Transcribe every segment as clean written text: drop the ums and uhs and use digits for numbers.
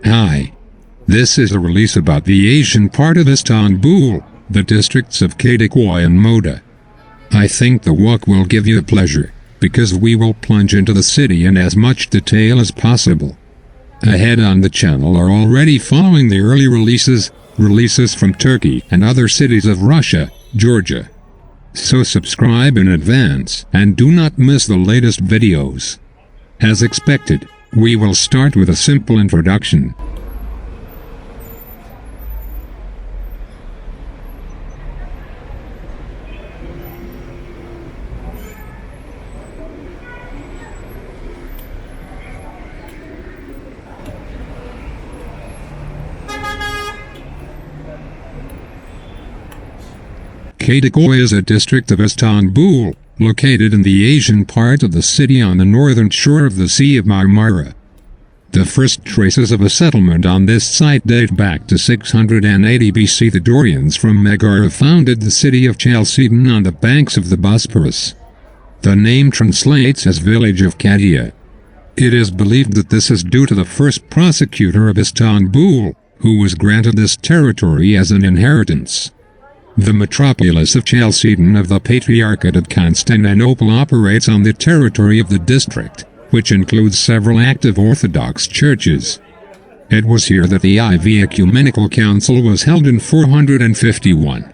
Hi. This is a release about the Asian part of Istanbul, the districts of Kadikoy and Moda. I think the walk will give you pleasure, because we will plunge into the city in as much detail as possible. Ahead on the channel are already following the early releases from Turkey and other cities of Russia, Georgia. So subscribe in advance and do not miss the latest videos. As expected, we will start with a simple introduction. Kadikoy is a district of Istanbul, located in the Asian part of the city on the northern shore of the Sea of Marmara. The first traces of a settlement on this site date back to 680 BC. The Dorians from Megara founded the city of Chalcedon on the banks of the Bosphorus. The name translates as village of Kadia. It is believed that this is due to the first prosecutor of Istanbul, who was granted this territory as an inheritance. The metropolis of Chalcedon of the Patriarchate of Constantinople operates on the territory of the district, which includes several active Orthodox churches. It was here that the IV Ecumenical Council was held in 451.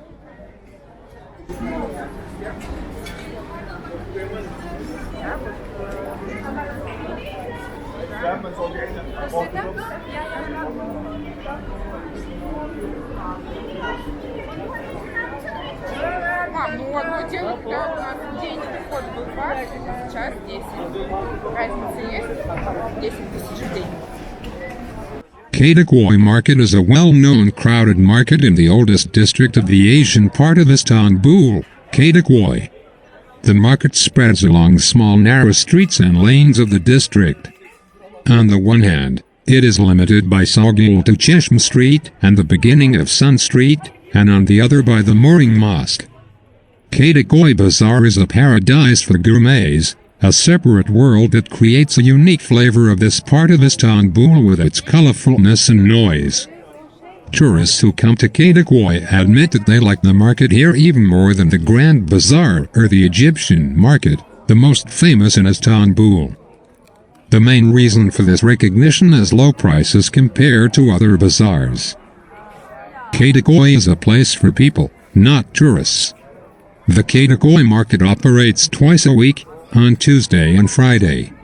Ну, одно дело, когда у нас день доход был 20, сейчас 10. Разница есть? 10 тысяч в день. Kadikoy Market is a well-known crowded market in the oldest district of the Asian part of Istanbul, Kadikoy. The market spreads along small narrow streets and lanes of the district. On the one hand, it is limited by Tsargrad to Cheshme Street and the beginning of Sun Street, and on the other by the Mooring Mosque. Kadikoy Bazaar is a paradise for gourmets, a separate world that creates a unique flavor of this part of Istanbul with its colorfulness and noise. Tourists who come to Kadikoy admit that they like the market here even more than the Grand Bazaar or the Egyptian market, the most famous in Istanbul. The main reason for this recognition is low prices compared to other bazaars. Kadikoy is a place for people, not tourists. The Kadikoy Market operates twice a week, on Tuesday and Friday.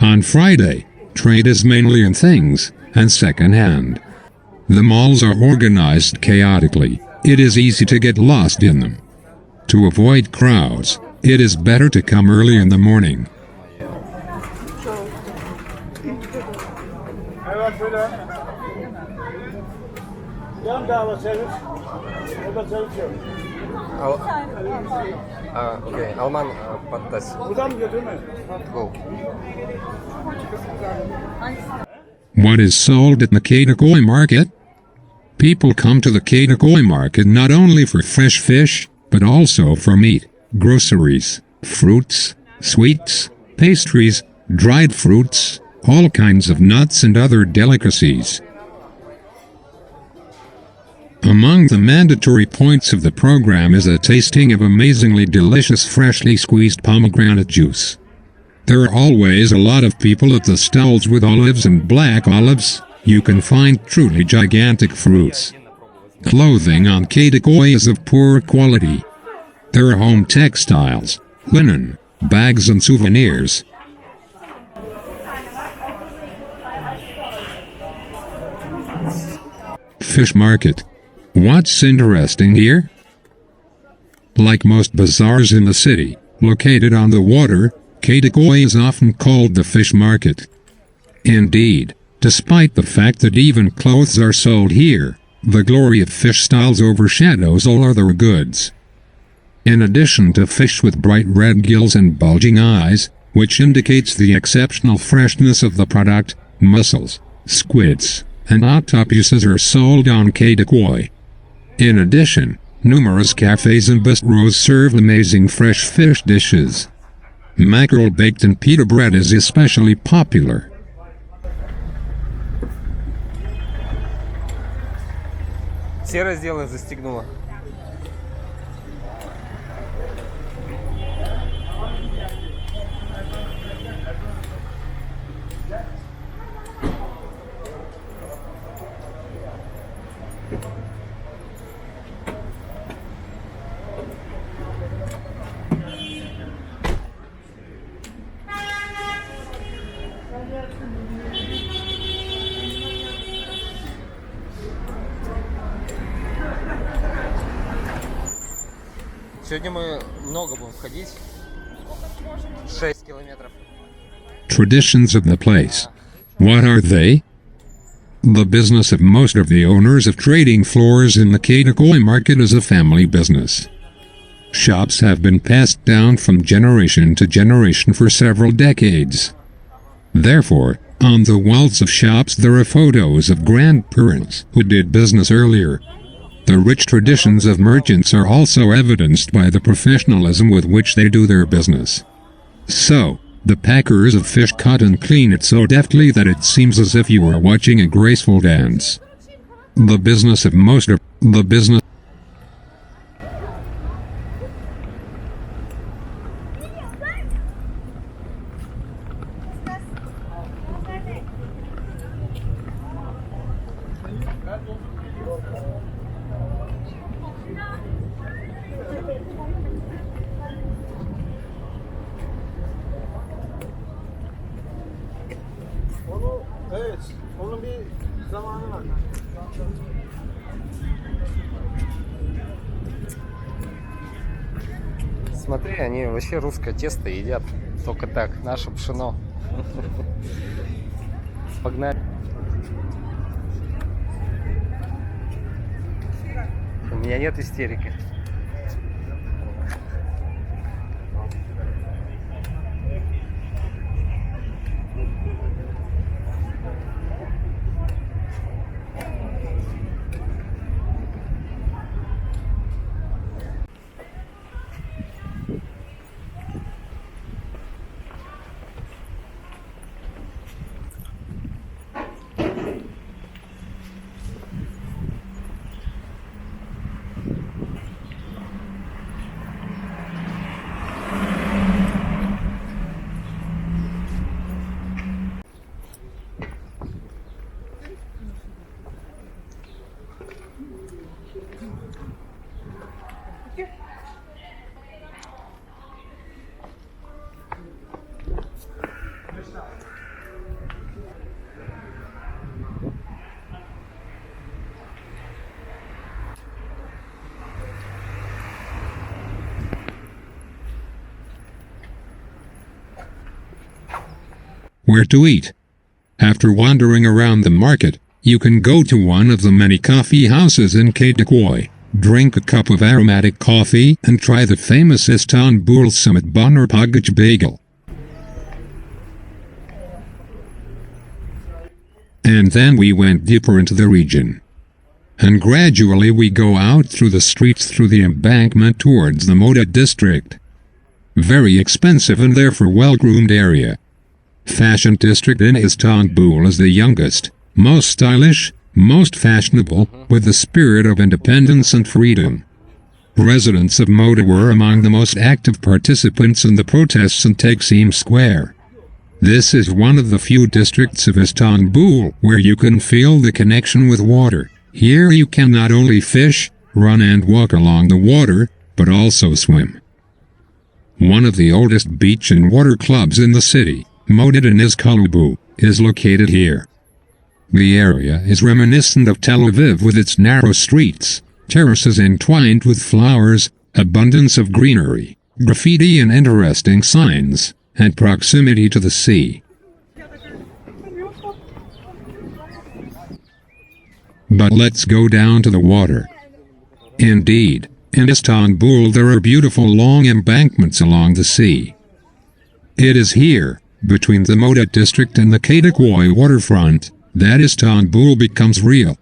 On Friday, trade is mainly in things and second-hand. The malls are organized chaotically. It is easy to get lost in them. To avoid crowds, it is better to come early in the morning. Okay, Alman patates. Go. What is sold at the Kadikoy Market? People come to the Kadikoy Market not only for fresh fish, but also for meat, groceries, fruits, sweets, pastries, dried fruits, all kinds of nuts and other delicacies. Among the mandatory points of the program is a tasting of amazingly delicious freshly squeezed pomegranate juice. There are always a lot of people at the stalls with olives and black olives. You can find truly gigantic fruits. Clothing on Kadikoy is of poor quality. There are home textiles, linen, bags and souvenirs. Fish market. What's interesting here? Like most bazaars in the city, located on the water, Kadikoy is often called the fish market. Indeed, despite the fact that even clothes are sold here, the glory of fish styles overshadows all other goods. In addition to fish with bright red gills and bulging eyes, which indicates the exceptional freshness of the product, mussels, squids, and octopuses are sold on Kadikoy. In addition, numerous cafes and bistros serve amazing fresh fish dishes. Mackerel baked in pita bread is especially popular. Все разделы застегнула. Сегодня мы много будем ходить. 6 километров. Traditions of the place. What are they? The business of most of the owners of trading floors in the Kadikoy Market is a family business. Shops have been passed down from generation to generation for several decades. Therefore, on the walls of shops there are photos of grandparents who did business earlier. The rich traditions of merchants are also evidenced by the professionalism with which they do their business. So, the packers of fish cut and clean it so deftly that it seems as if you are watching a graceful dance. The business of most of the business. Evet, onun bir zamanı var. Смотри, они вообще русское тесто едят. Только так, наше пшено. Погнали. У меня нет истерики. Where to eat. After wandering around the market, you can go to one of the many coffee houses in Kadikoy, drink a cup of aromatic coffee, and try the famous Istanbul Summit Boner Pagach bagel. And then we went deeper into the region. And gradually we go out through the streets through the embankment towards the Moda district. Very expensive and therefore well-groomed area. Fashion district in Istanbul is the youngest, most stylish, most fashionable, with the spirit of independence and freedom. Residents of Moda were among the most active participants in the protests in Taksim Square. This is one of the few districts of Istanbul where you can feel the connection with water. Here you can not only fish, run and walk along the water, but also swim. One of the oldest beach and water clubs in the city, Moda in Istanbul, is located here. The area is reminiscent of Tel Aviv with its narrow streets, terraces entwined with flowers, abundance of greenery, graffiti and interesting signs, and proximity to the sea. But let's go down to the water. Indeed, in Istanbul there are beautiful long embankments along the sea. It is here, between the Moda district and the Kadikoy waterfront, that Istanbul becomes real.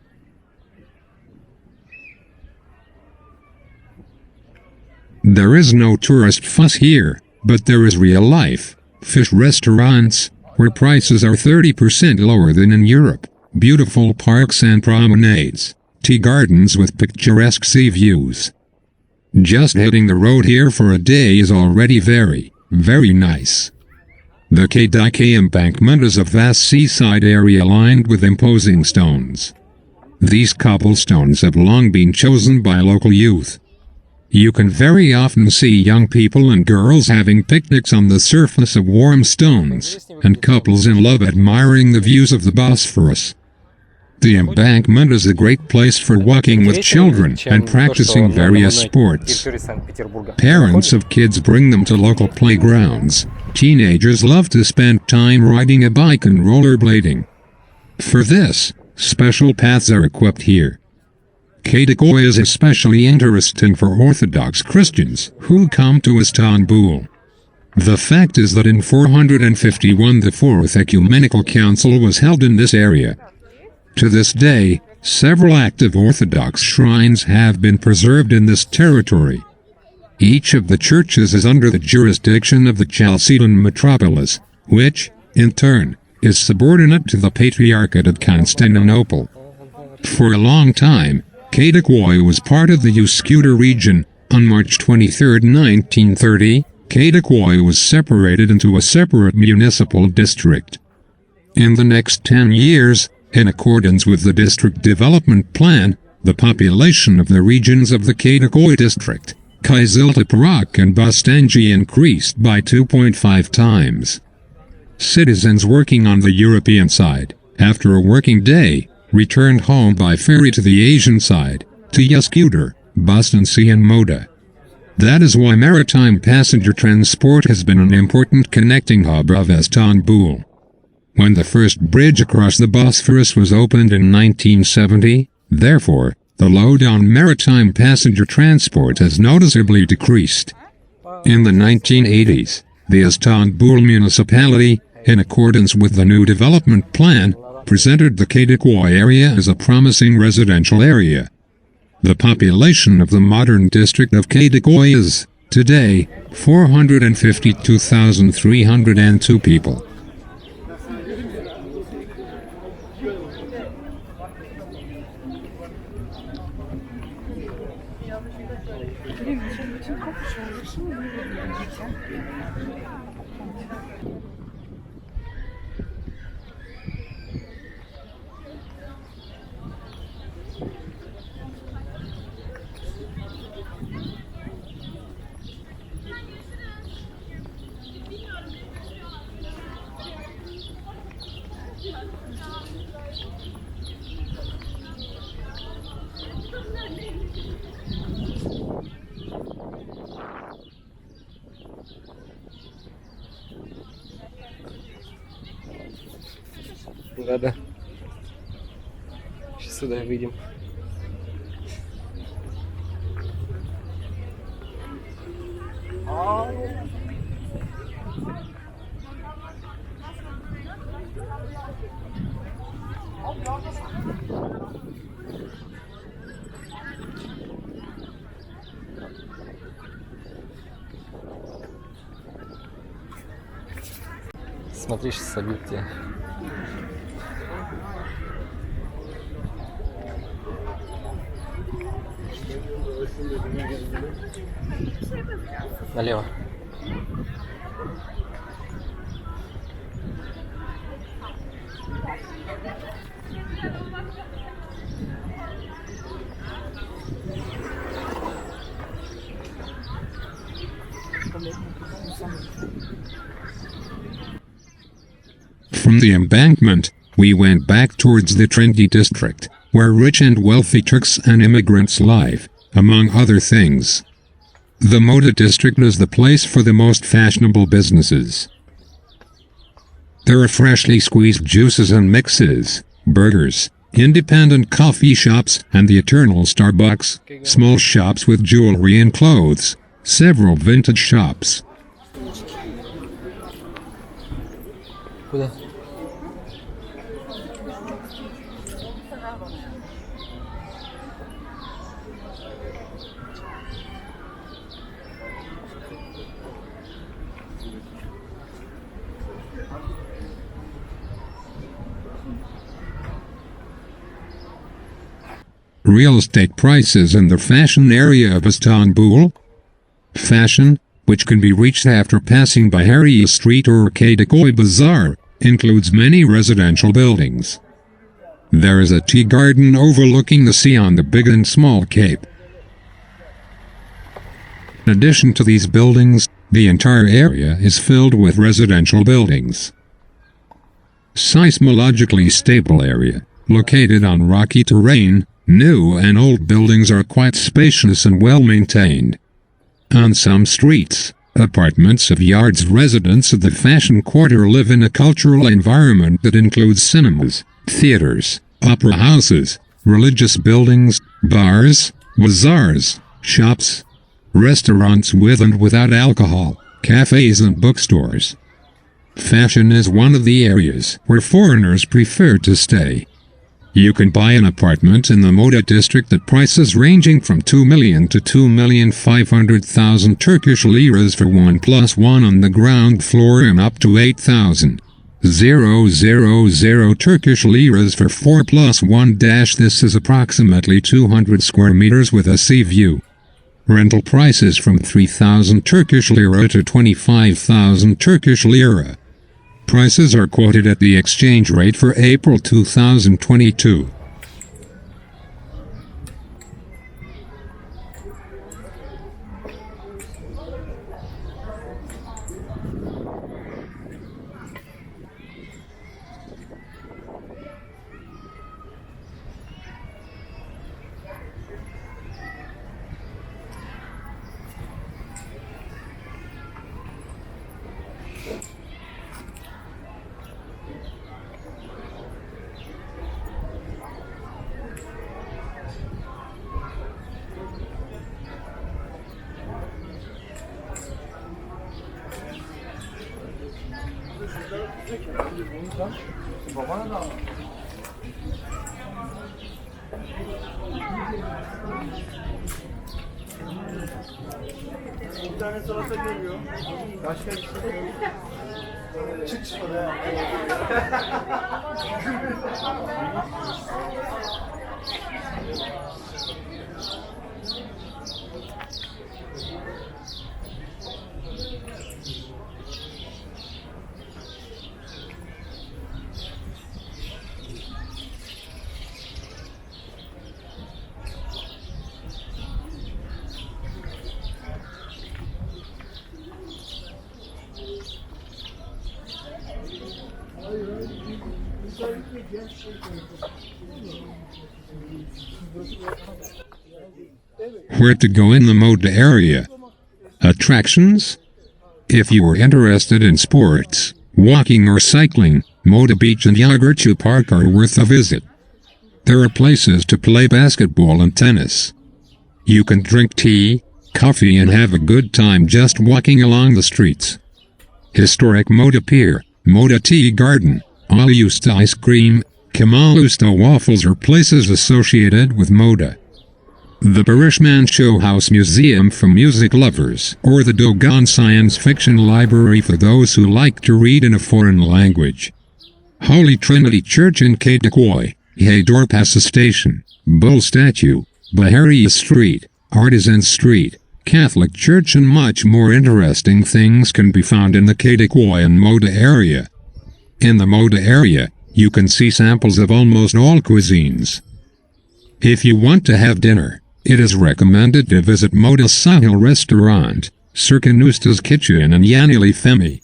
There is no tourist fuss here, but there is real life, fish restaurants, where prices are 30% lower than in Europe, beautiful parks and promenades, tea gardens with picturesque sea views. Just hitting the road here for a day is already very, very nice. The Kadikoy embankment is a vast seaside area lined with imposing stones. These cobblestones have long been chosen by local youth. You can very often see young people and girls having picnics on the surface of warm stones, and couples in love admiring the views of the Bosphorus. The embankment is a great place for walking with children and practicing various sports. Parents of kids bring them to local playgrounds. Teenagers love to spend time riding a bike and rollerblading. For this, special paths are equipped here. Kadikoy is especially interesting for Orthodox Christians who come to Istanbul. The fact is that in 451 the Fourth Ecumenical Council was held in this area. To this day, several active Orthodox shrines have been preserved in this territory. Each of the churches is under the jurisdiction of the Chalcedon metropolis, which, in turn, is subordinate to the Patriarchate of Constantinople. For a long time, Kadikoy was part of the Uskudar region. On March 23, 1930, Kadikoy was separated into a separate municipal district. In the next 10 years, in accordance with the district development plan, the population of the regions of the Kadikoy district, Kızıltepe and Bostanji increased by 2.5 times. Citizens working on the European side, after a working day, returned home by ferry to the Asian side, to Uskudar, Bosphorus and Moda. That is why maritime passenger transport has been an important connecting hub of Istanbul. When the first bridge across the Bosphorus was opened in 1970, therefore, the load on maritime passenger transport has noticeably decreased. In the 1980s, the Istanbul municipality, in accordance with the new development plan, presented the Kadikoy area as a promising residential area. The population of the modern district of Kadikoy is, today, 452,302 people. Да-да. Сейчас сюда выйдем. Смотри, сейчас собьют тебя. Налево. From the embankment, we went back towards the trendy district, where rich and wealthy Turks and immigrants live, among other things. The Moda district is the place for the most fashionable businesses. There are freshly squeezed juices and mixes, burgers, independent coffee shops, and the eternal Starbucks, small shops with jewelry and clothes, several vintage shops. Куда? Real estate prices in the fashion area of Istanbul. Fashion, which can be reached after passing Bahariye Street or Kadikoy Bazaar, includes many residential buildings. There is a tea garden overlooking the sea on the Big and Small Cape. In addition to these buildings, the entire area is filled with residential buildings. Seismologically stable area, located on rocky terrain, new and old buildings are quite spacious and well maintained. On some streets, apartments of yards residents of the fashion quarter live in a cultural environment that includes cinemas, theaters, opera houses, religious buildings, bars, bazaars, shops, restaurants with and without alcohol, cafes and bookstores. Fashion is one of the areas where foreigners prefer to stay. You can buy an apartment in the Moda district at prices ranging from 2 million to 2,500,000 Turkish liras for 1+1 on the ground floor and up to 8,000 Turkish liras for 4+1. This is approximately 200 square meters with a sea view. Rental prices from 3,000 Turkish lira to 25,000 Turkish lira. Prices are quoted at the exchange rate for April 2022. Bir tane salata geliyor. Başka bir şey yok. Çık oraya. Where to go in the Moda area? Attractions? If you are interested in sports, walking or cycling, Moda Beach and Yogurtçu Park are worth a visit. There are places to play basketball and tennis. You can drink tea, coffee and have a good time just walking along the streets. Historic Moda Pier, Moda Tea Garden, Ali Usta Ice Cream, Kemal Usta Waffles are places associated with Moda. The Barishman Show House Museum for music lovers, or the Dogon Science Fiction Library for those who like to read in a foreign language. Holy Trinity Church in Kadikoy, Dorpasa Station, Bull Statue, Bahariye Street, Artisan Street, Catholic Church and much more interesting things can be found in the Kadikoy and Moda area. In the Moda area, you can see samples of almost all cuisines. If you want to have dinner, it is recommended to visit Moda Sahil Restaurant, Serkan Usta's Kitchen and Yanili Femi.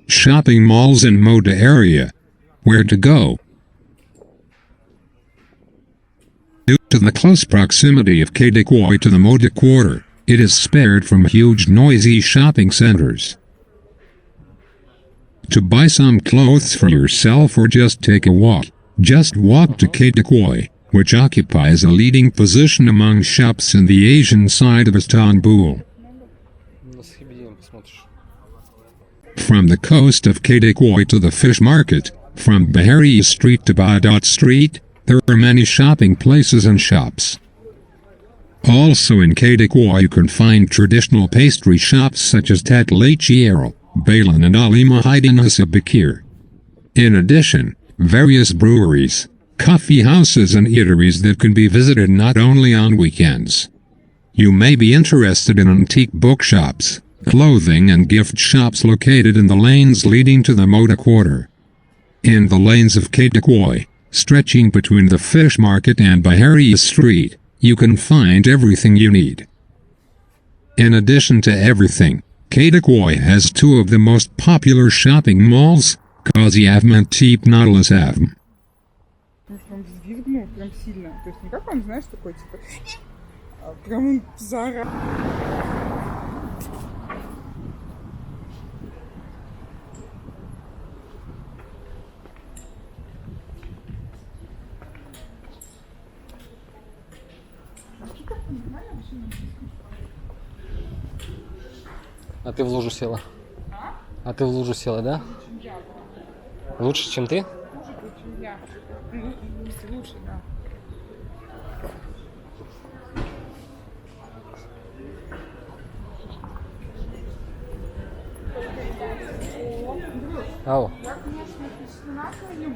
Shopping malls in Moda area. Where to go? Due to the close proximity of Kadikoy to the Moda quarter, it is spared from huge noisy shopping centers. To buy some clothes for yourself or just take a walk, just walk to Kadikoy, which occupies a leading position among shops in the Asian side of Istanbul. From the coast of Kadikoy to the fish market, from Bahariye Street to Byzantium Street, there are many shopping places and shops. Also in Kadikoy you can find traditional pastry shops such as Tatlıcıero, Balan and Ali Mahidin Bakir. In addition, various breweries, coffee houses and eateries that can be visited not only on weekends. You may be interested in antique bookshops, clothing and gift shops located in the lanes leading to the Moda quarter. In the lanes of Kadikoy, stretching between the fish market and Bahariye Street, you can find everything you need. In addition to everything, Kadikoy has two of the most popular shopping malls, Kozyavm and Tepnolasavm. Прям взвизгнул, прям сильно. То есть не как он, знаешь, такой типа... Прям он заорал. А ты в лужу села? А ты в лужу села, да? Лучше, чем ты? Может быть, чем я. Ну, если лучше, да. Ау. Я, конечно, впечатлена твоим.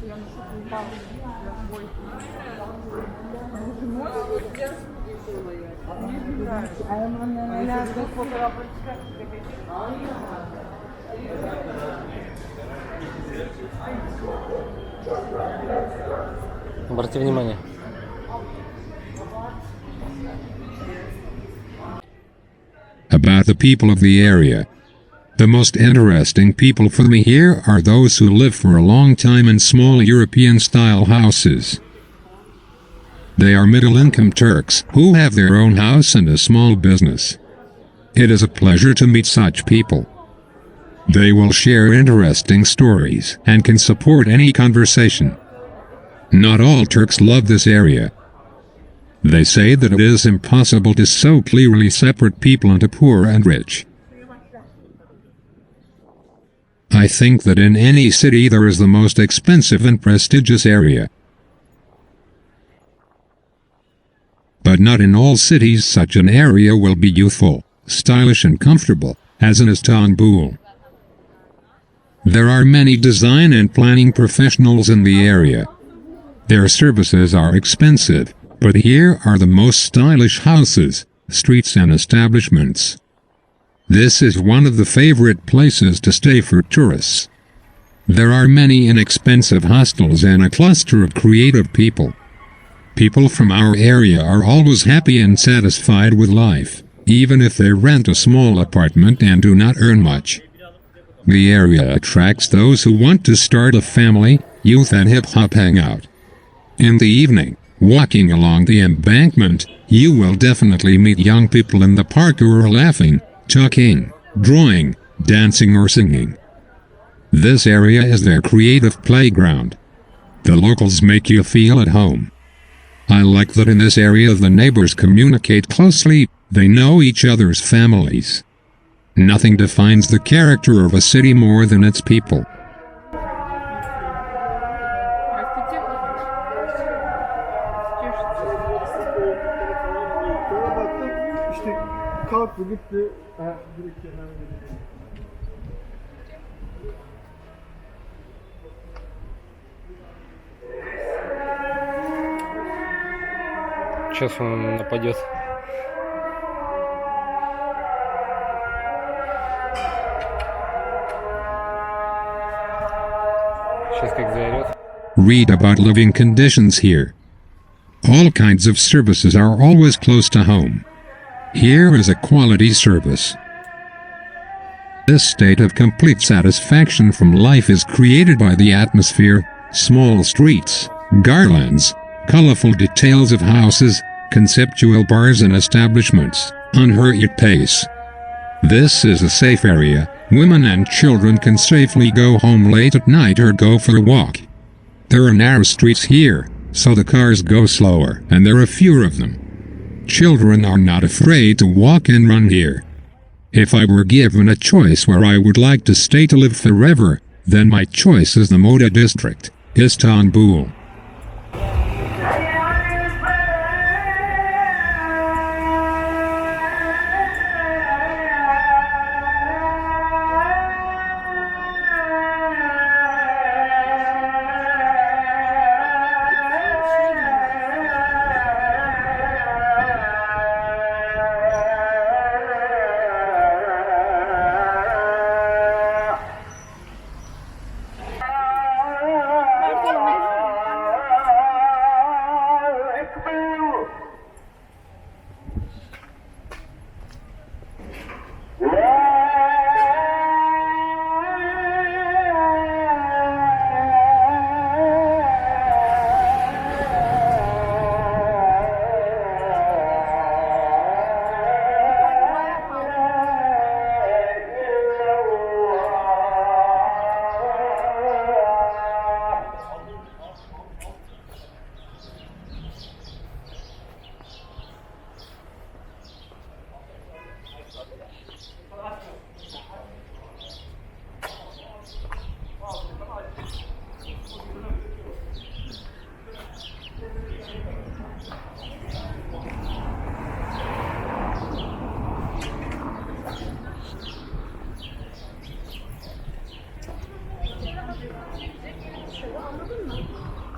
Я на что-то упала. Я в бой. Обрати внимание. About the people of the area. The most interesting people for me here are those who live for a long time in small European-style houses. They are middle-income Turks who have their own house and a small business. It is a pleasure to meet such people. They will share interesting stories and can support any conversation. Not all Turks love this area. They say that it is impossible to so clearly separate people into poor and rich. I think that in any city there is the most expensive and prestigious area. But not in all cities such an area will be youthful, stylish and comfortable, as in Istanbul. There are many design and planning professionals in the area. Their services are expensive, but here are the most stylish houses, streets and establishments. This is one of the favorite places to stay for tourists. There are many inexpensive hostels and a cluster of creative people. People from our area are always happy and satisfied with life, even if they rent a small apartment and do not earn much. The area attracts those who want to start a family, youth and hip-hop hangout. In the evening, walking along the embankment, you will definitely meet young people in the park who are laughing, talking, drawing, dancing or singing. This area is their creative playground. The locals make you feel at home. I like that in this area the neighbors communicate closely, they know each other's families. Nothing defines the character of a city more than its people. İşte kalktı gitti. Direkt kenara gitti. Сейчас он нападет. Сейчас как заорет. Read about living conditions here. All kinds of services are always close to home. Here is a quality service. This state of complete satisfaction from life is created by the atmosphere, small streets, garlands, colorful details of houses, conceptual bars and establishments, unhurried pace. This is a safe area. Women and children can safely go home late at night or go for a walk. There are narrow streets here, so the cars go slower and there are fewer of them. Children are not afraid to walk and run here. If I were given a choice where I would like to stay to live forever, then my choice is the Moda district, Istanbul.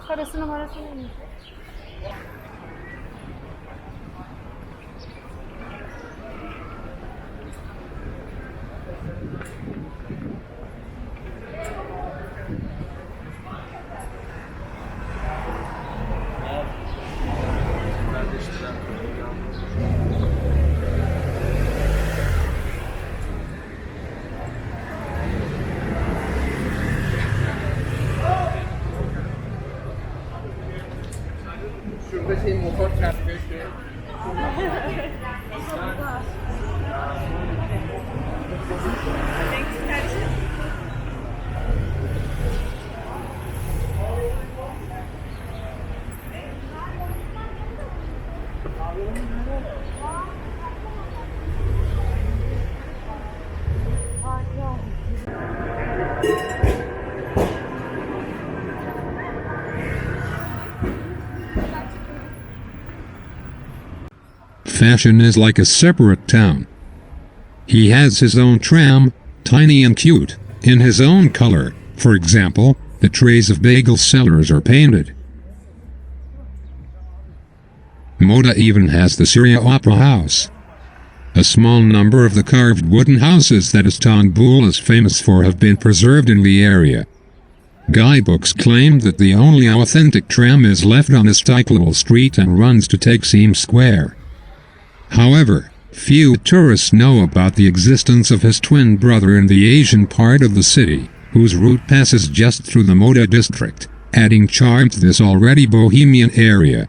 Parasını marasını mı? Şurada motor çarpıyor işte. Fashion is like a separate town. He has his own tram, tiny and cute, in his own color. For example, the trays of bagel sellers are painted. Moda even has the Syria Opera House. A small number of the carved wooden houses that Istanbul is famous for have been preserved in the area. Guidebooks claim that the only authentic tram is left on Istanbul Street and runs to Taksim Square. However, few tourists know about the existence of his twin brother in the Asian part of the city, whose route passes just through the Moda district, adding charm to this already bohemian area.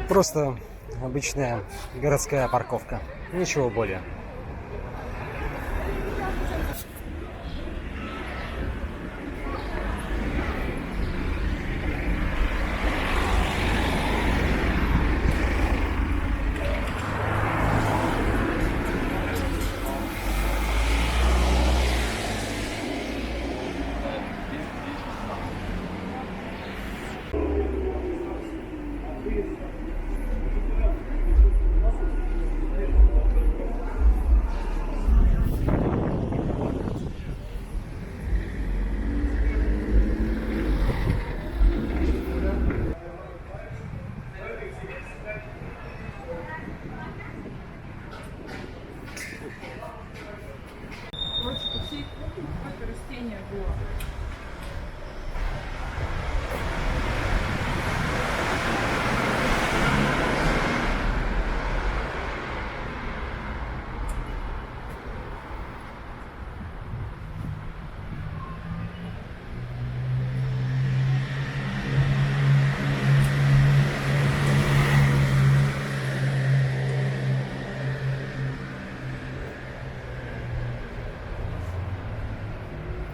Просто обычная городская парковка. Ничего более.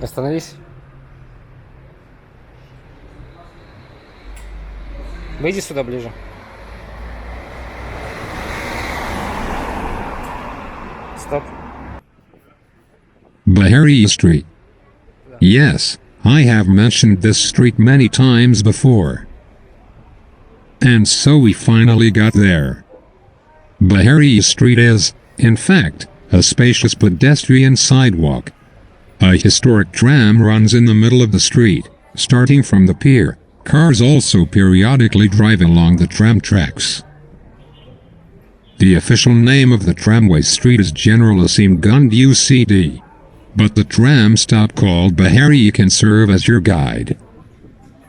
Остановись. Выйди сюда ближе. Стоп. Bahariye Street. Yes, I have mentioned this street many times before. And so we finally got there. Bahariye Street is, in fact, a spacious pedestrian sidewalk. A historic tram runs in the middle of the street, starting from the pier. Cars also periodically drive along the tram tracks. The official name of the tramway street is Generalisim Gund UCD. But the tram stop called Bahariye can serve as your guide.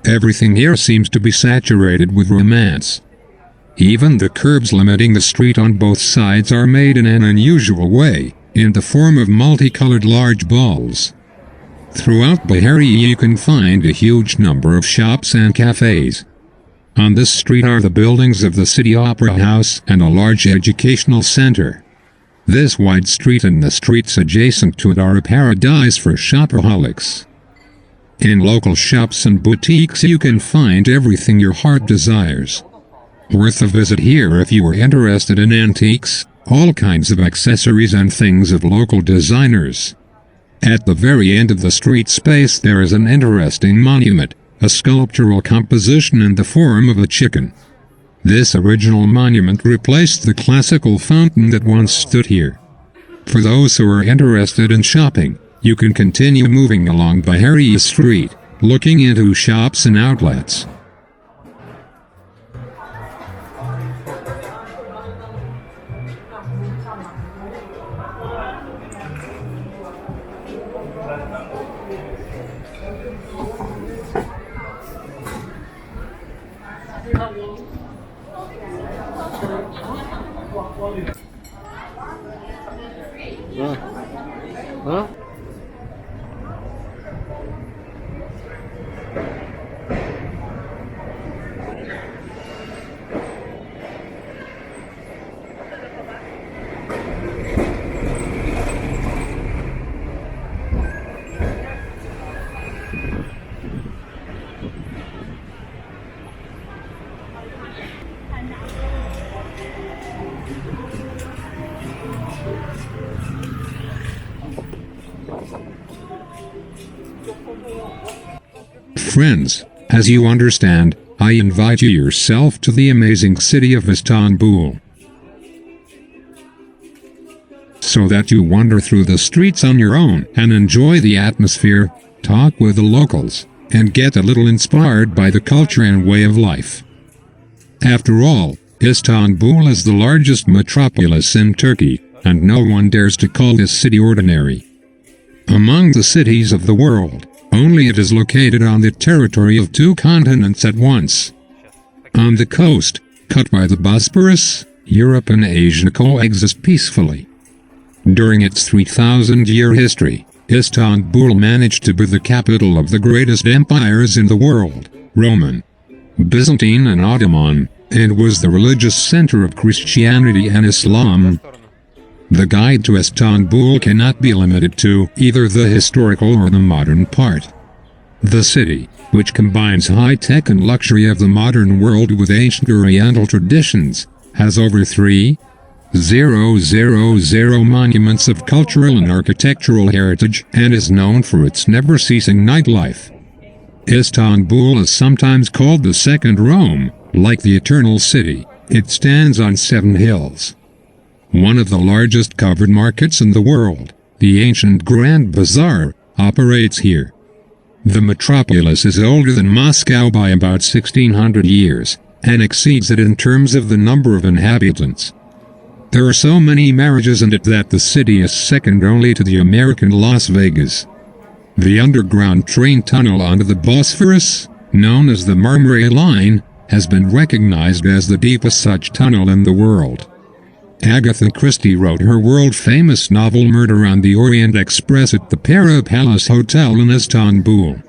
Everything here seems to be saturated with romance. Even the curbs limiting the street on both sides are made in an unusual way, in the form of multicolored large balls. Throughout Bahariye you can find a huge number of shops and cafes. On this street are the buildings of the City Opera House and a large educational center. This wide street and the streets adjacent to it are a paradise for shopaholics. In local shops and boutiques you can find everything your heart desires. Worth a visit here if you are interested in antiques, all kinds of accessories and things of local designers. At the very end of the street space there is an interesting monument, a sculptural composition in the form of a chicken. This original monument replaced the classical fountain that once stood here. For those who are interested in shopping, you can continue moving along Bahariye Street, looking into shops and outlets. Huh? Friends, as you understand, I invite you yourself to the amazing city of Istanbul, so that you wander through the streets on your own and enjoy the atmosphere, talk with the locals, and get a little inspired by the culture and way of life. After all, Istanbul is the largest metropolis in Turkey, and no one dares to call this city ordinary. Among the cities of the world, only it is located on the territory of two continents at once. On the coast, cut by the Bosphorus, Europe and Asia coexist peacefully. During its 3,000-year history, Istanbul managed to be the capital of the greatest empires in the world, Roman, Byzantine and Ottoman, and was the religious center of Christianity and Islam. The guide to Istanbul cannot be limited to either the historical or the modern part. The city, which combines high-tech and luxury of the modern world with ancient Oriental traditions, has over 3,000 monuments of cultural and architectural heritage and is known for its never-ceasing nightlife. Istanbul is sometimes called the Second Rome. Like the Eternal City, it stands on 7 hills. One of the largest covered markets in the world, the ancient Grand Bazaar, operates here. The metropolis is older than Moscow by about 1,600 years, and exceeds it in terms of the number of inhabitants. There are so many marriages in it that the city is second only to the American Las Vegas. The underground train tunnel under the Bosphorus, known as the Marmara Line, has been recognized as the deepest such tunnel in the world. Agatha Christie wrote her world-famous novel Murder on the Orient Express at the Pera Palace Hotel in Istanbul.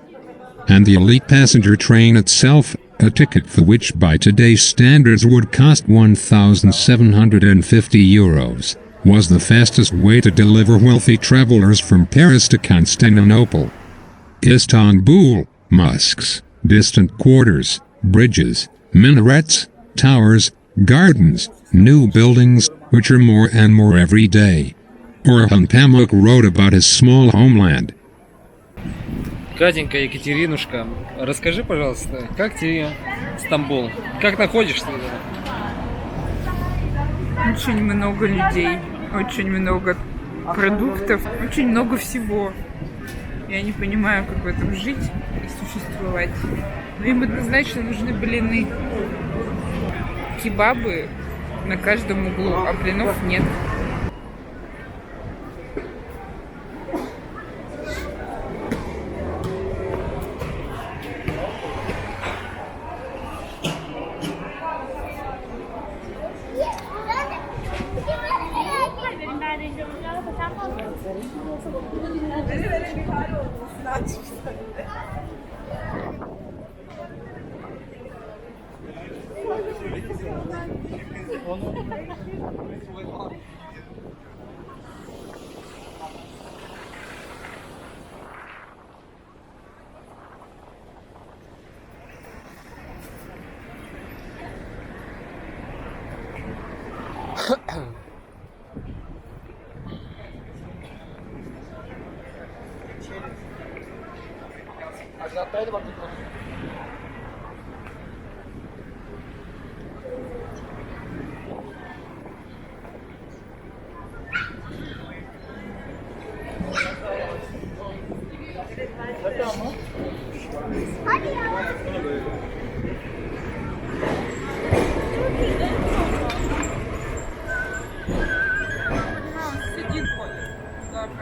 And the elite passenger train itself, a ticket for which by today's standards would cost €1,750, was the fastest way to deliver wealthy travelers from Paris to Constantinople. Istanbul, mosques, distant quarters, bridges, minarets, towers, gardens, new buildings, which are more and more every day. Orhan Pamuk wrote about his small homeland. Катенька, Екатеринушка, расскажи, пожалуйста, как тебе Стамбул? Как находишься? Очень много людей, очень много продуктов, очень много всего. Я не понимаю, как в этом жить и существовать. Но им однозначно нужны блины. Кебабы на каждом углу, а блинов нет.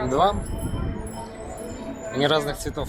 Два. Они разных цветов.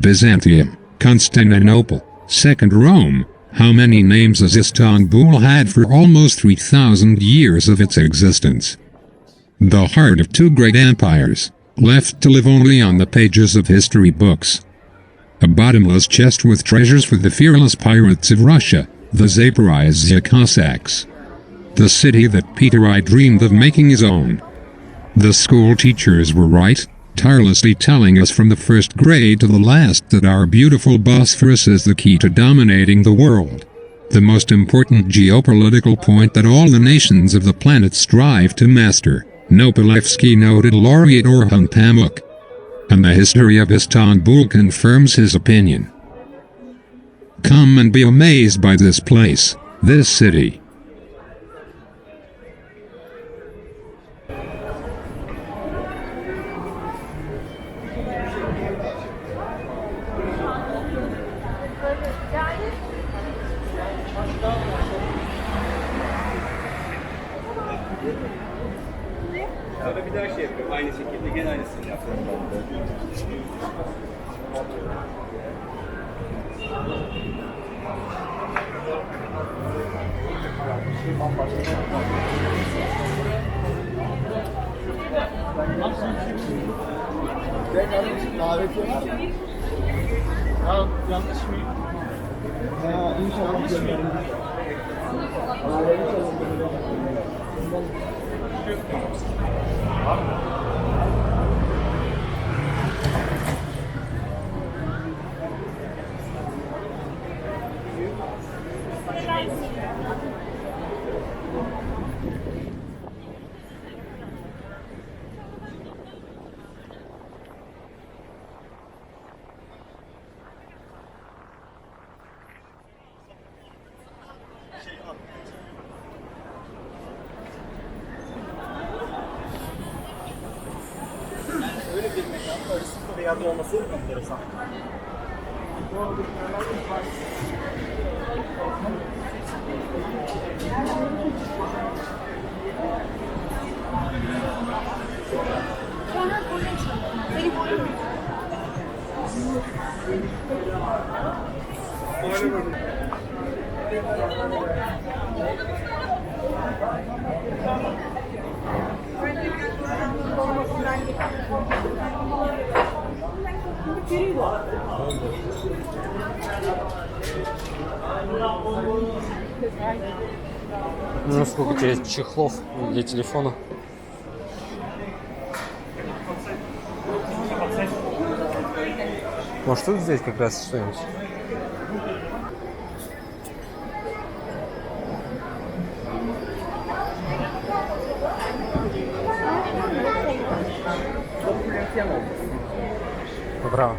Byzantium, Constantinople, Second Rome. How many names has Istanbul had for almost 3,000 years of its existence? The heart of two great empires, left to live only on the pages of history books. A bottomless chest with treasures for the fearless pirates of Russia, the Zaporizhia Cossacks. The city that Peter I dreamed of making his own. The school teachers were right, tirelessly telling us from the first grade to the last that our beautiful Bosphorus is the key to dominating the world. The most important geopolitical point that all the nations of the planet strive to master, Nobelevsky noted laureate Orhan Pamuk. And the history of Istanbul confirms his opinion. Come and be amazed by this place, this city. Sonra bir daha şey yapıyorum. Aynı şekilde gene aynısını yapıyorum ben de. Davet yok. Ya yanlış mı? Ha inşallah gönderin. Böyle sıfır bir yerde olması enteresan. Ну, сколько тебе чехлов для телефона? Может, тут взять как раз что-нибудь? Браво.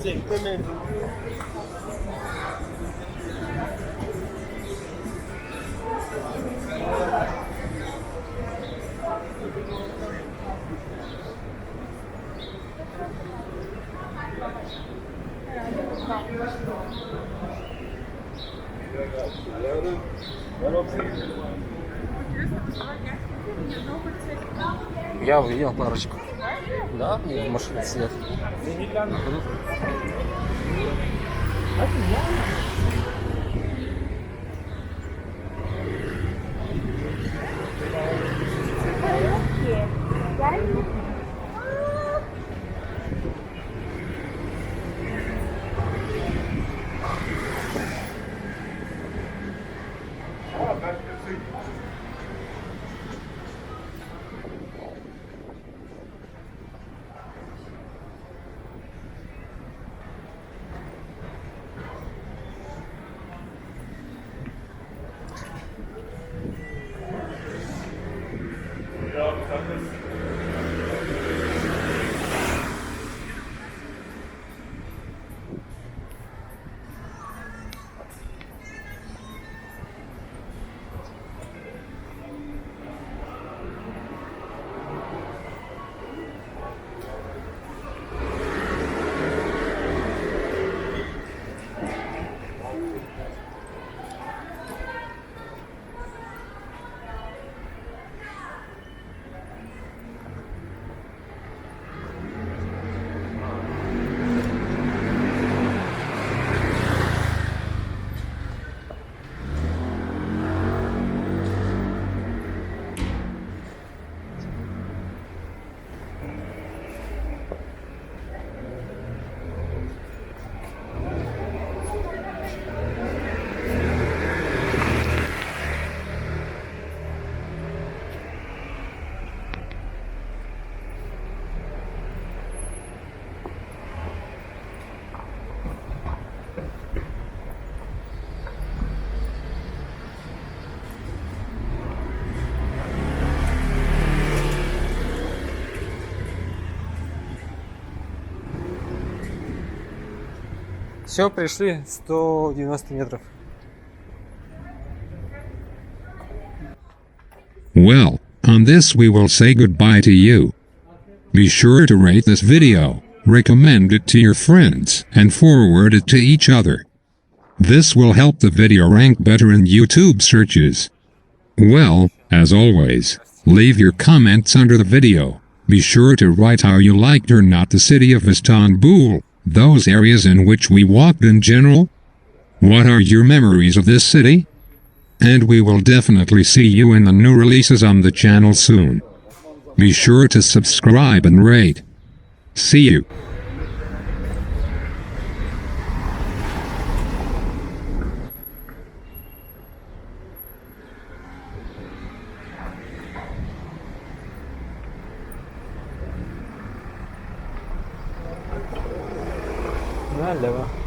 Zevkle memnun. Я увидел парочку. Да, в машине сидят. Все, пришли 190 метров. Well, on this we will say goodbye to you. Be sure to rate this video, recommend it to your friends, and forward it to each other. This will help the video rank better in YouTube searches. Well, as always, leave your comments under the video. Be sure to write how you liked or not the city of Istanbul, those areas in which we walked in general. What are your memories of this city? And we will definitely see you in the new releases on the channel soon. Be sure to subscribe and rate. See you. Налево.